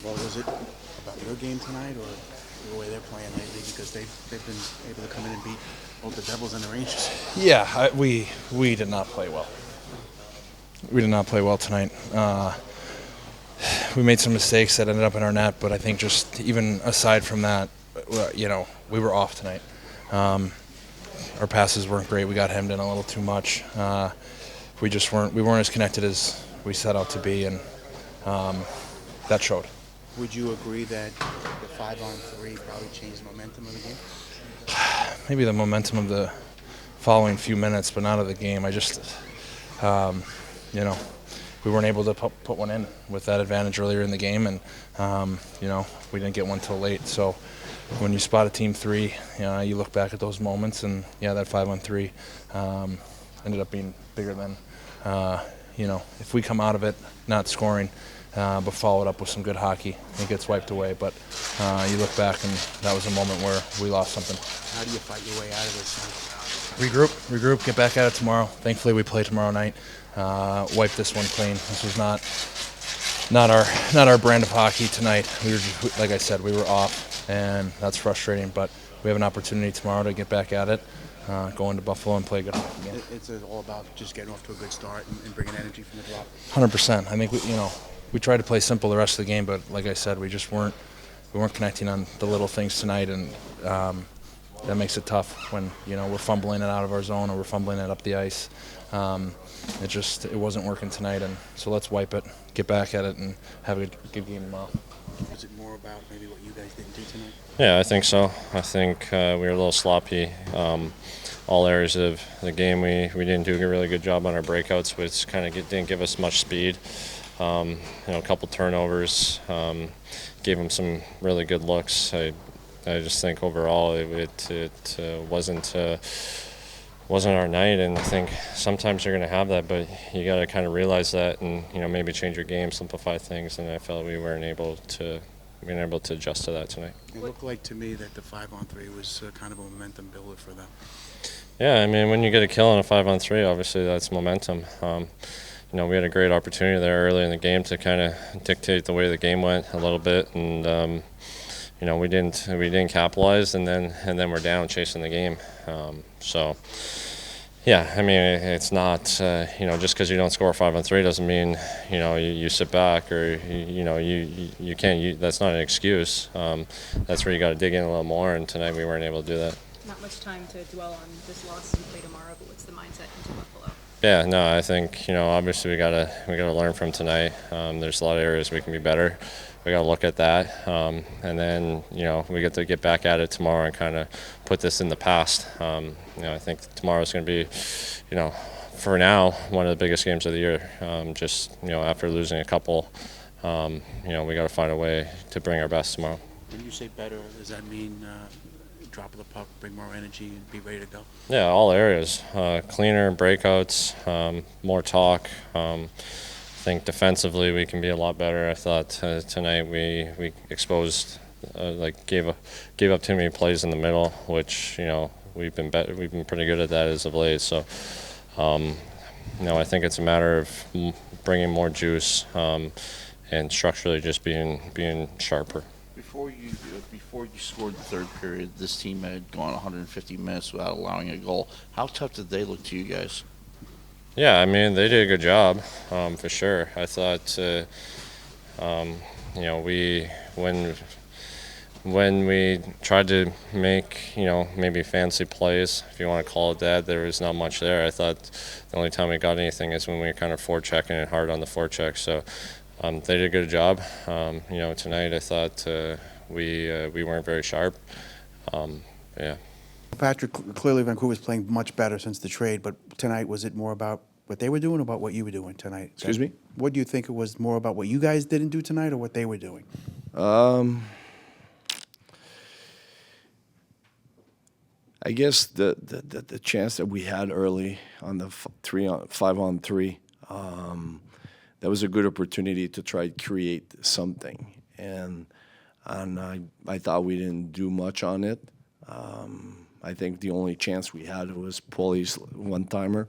Well, was it about your game tonight or the way they're playing lately? Because they've been able to come in and beat both the Devils and the Rangers. Yeah, we did not play well. We did not play well tonight. We made some mistakes that ended up in our net, but I think just even aside from that, we were off tonight. Our passes weren't great. We got hemmed in a little too much. We weren't as connected as we set out to be, and that showed. Would you agree that the 5-on-3 probably changed the momentum of the game? Maybe the momentum of the following few minutes, but not of the game. I just, we weren't able to put one in with that advantage earlier in the game, and we didn't get one till late. So when you spot a team three, you look back at those moments, and that 5-on-3 ended up being bigger than, if we come out of it not scoring, but follow it up with some good hockey, it gets wiped away. But you look back, and that was a moment where we lost something. How do you fight your way out of this? Regroup, get back at it tomorrow. Thankfully, we play tomorrow night. Wipe this one clean. This was not our brand of hockey tonight. We were just, like I said, we were off, and that's frustrating. But we have an opportunity tomorrow to get back at it, go into Buffalo and play good hockey again. It's all about just getting off to a good start and bringing energy from the drop. 100%. I think we tried to play simple the rest of the game, but like I said, we weren't connecting on the little things tonight, and that makes it tough when we're fumbling it out of our zone or we're fumbling it up the ice. It wasn't working tonight, and so let's wipe it, get back at it, and have a good game tomorrow. Was it more about maybe what you guys didn't do tonight? Yeah, I think so. I think we were a little sloppy. All areas of the game, we didn't do a really good job on our breakouts, which kind of didn't give us much speed. A couple turnovers, gave them some really good looks. I just think overall it wasn't our night, and I think sometimes you're going to have that, but you got to kind of realize that, and maybe change your game, simplify things. And I felt we weren't able to adjust to that tonight. It looked like to me that the 5-on-3 was kind of a momentum builder for them. Yeah, I mean, when you get a kill on a 5-on-3, obviously that's momentum. We had a great opportunity there early in the game to kind of dictate the way the game went a little bit, and we didn't capitalize, and then we're down chasing the game. Yeah, I mean, it's not just because you don't score 5-on-3 doesn't mean you sit back or you can't. That's not an excuse. That's where you got to dig in a little more, and tonight we weren't able to do that. Not much time to dwell on this loss as you play tomorrow, but what's the mindset into Buffalo? Yeah, no, I think obviously we gotta learn from tonight. There's a lot of areas we can be better. We gotta look at that, and then we get to get back at it tomorrow and kind of put this in the past. I think tomorrow's going to be, for now, one of the biggest games of the year. After losing a couple, we got to find a way to bring our best tomorrow. When you say better, does that mean drop of the puck, bring more energy, and be ready to go? Yeah, all areas. Cleaner breakouts, more talk. I think defensively we can be a lot better. I thought tonight we exposed, gave up too many plays in the middle, which we've been pretty good at that as of late. So I think it's a matter of bringing more juice and structurally just being sharper. Before you scored the third period, this team had gone 150 minutes without allowing a goal. How tough did they look to you guys? Yeah, I mean, they did a good job, for sure. I thought, when we tried to make, maybe fancy plays, if you want to call it that, there was not much there. I thought the only time we got anything is when we were kind of forechecking it hard on the forecheck. So they did a good job. Tonight I thought we weren't very sharp. Yeah. Patrick, clearly Vancouver's playing much better since the trade, but tonight was it more about what they were doing or about what you were doing tonight? Excuse me? What do you think it was more about what you guys didn't do tonight or what they were doing? I guess the chance that we had early on the 5-on-3, that was a good opportunity to try to create something, and I thought we didn't do much on it. I think the only chance we had was Paulie's one-timer,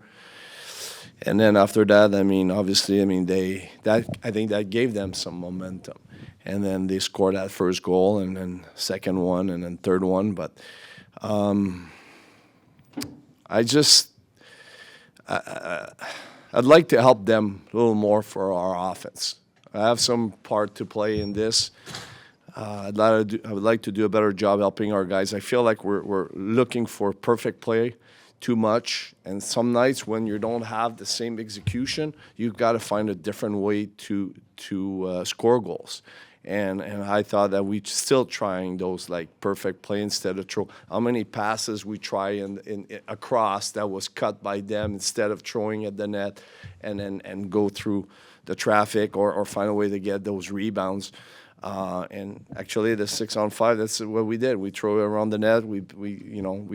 And then after that, I mean, obviously, I mean, I think that gave them some momentum. And then they scored that first goal, and then second one, and then third one. But I'd like to help them a little more for our offense. I have some part to play in this. I would like to do a better job helping our guys. I feel like we're looking for perfect play too much, and some nights when you don't have the same execution, you've got to find a different way to score goals. And I thought that we still trying those like perfect play instead of throw. How many passes we try in across that was cut by them instead of throwing at the net, and go through the traffic or find a way to get those rebounds. And actually, the 6-on-5, that's what we did. We throw it around the net. We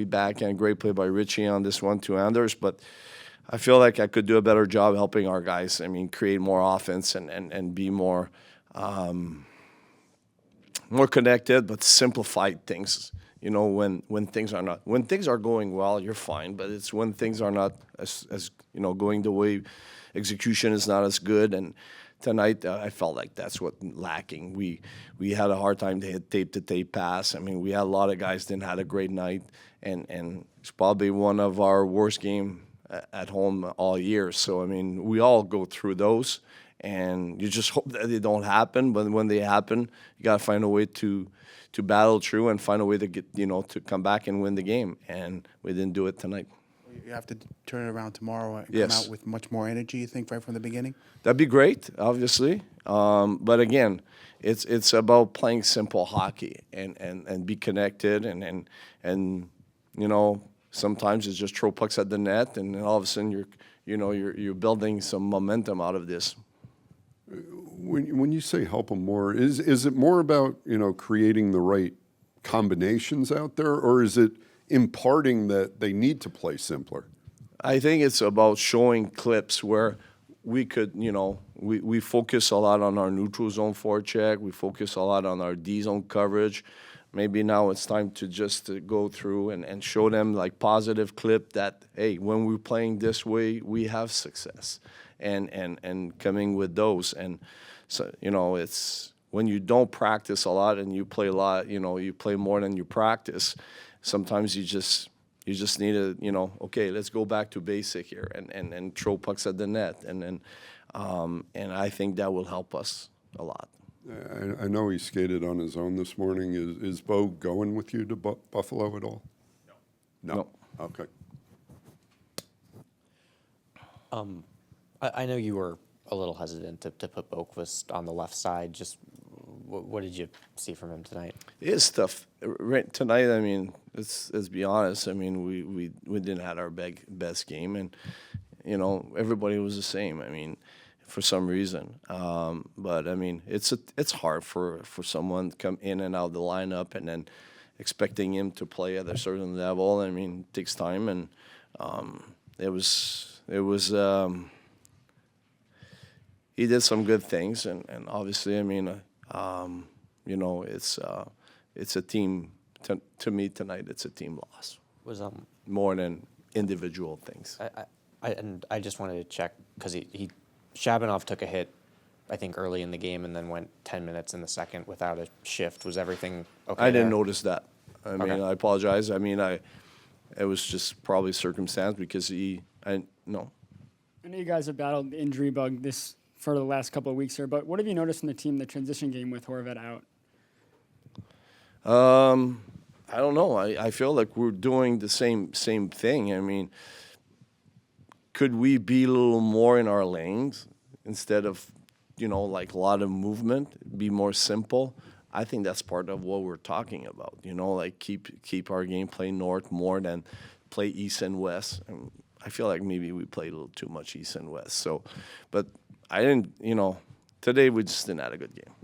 backhand. Great play by Richie on this one to Anders. But I feel like I could do a better job helping our guys. I mean, create more offense and be more more connected, but simplified things. You know, when things are going well, you're fine. But it's when things are not as going the way, execution is not as good. And tonight, I felt like that's what lacking. We had a hard time to hit tape-to-tape pass. I mean, we had a lot of guys didn't had a great night, and it's probably one of our worst game at home all year. So I mean, we all go through those, and you just hope that they don't happen. But when they happen, you gotta find a way to battle through and find a way to get to come back and win the game. And we didn't do it tonight. You have to turn it around tomorrow and Yes. come out with much more energy, you think, right from the beginning? That'd be great, obviously. But again, it's about playing simple hockey and be connected and sometimes it's just throw pucks at the net, and then all of a sudden you're building some momentum out of this. When you say help them more, is it more about creating the right combinations out there, or is it imparting that they need to play simpler? I think it's about showing clips where we could, we focus a lot on our neutral zone forecheck. We focus a lot on our D zone coverage. Maybe now it's time to just go through and show them like positive clip that, hey, when we're playing this way, we have success, and coming with those. And so, it's when you don't practice a lot and you play a lot, you play more than you practice. Sometimes you just need to, okay, let's go back to basic here and throw pucks at the net. And I think that will help us a lot. I know he skated on his own this morning. Is Bo going with you to Buffalo at all? No. Okay. I know you were a little hesitant to put Boquist on the left side. Just what did you see from him tonight? It is tough. Right, tonight, I mean, let's be honest. I mean, we didn't have our best game, and everybody was the same. I mean, for some reason, but I mean, it's hard for someone to come in and out of the lineup and then expecting him to play at a certain level. I mean, it takes time, and it was. He did some good things, and obviously, I mean, it's a team. To me tonight, it's a team loss. Was more than individual things. I just wanted to check because he Shabunov took a hit, I think, early in the game, and then went 10 minutes in the second without a shift. Was everything okay? I didn't notice that. I mean, Okay. I apologize. I mean, it was just probably circumstance because no. I know you guys have battled the injury bug for the last couple of weeks here, but what have you noticed in the team, the transition game with Horvat out? I don't know. I feel like we're doing the same thing. I mean, could we be a little more in our lanes instead of, like a lot of movement, be more simple? I think that's part of what we're talking about. Like keep our game play north more than play east and west. And I feel like maybe we played a little too much east and west. So, but I didn't. Today we just didn't have a good game.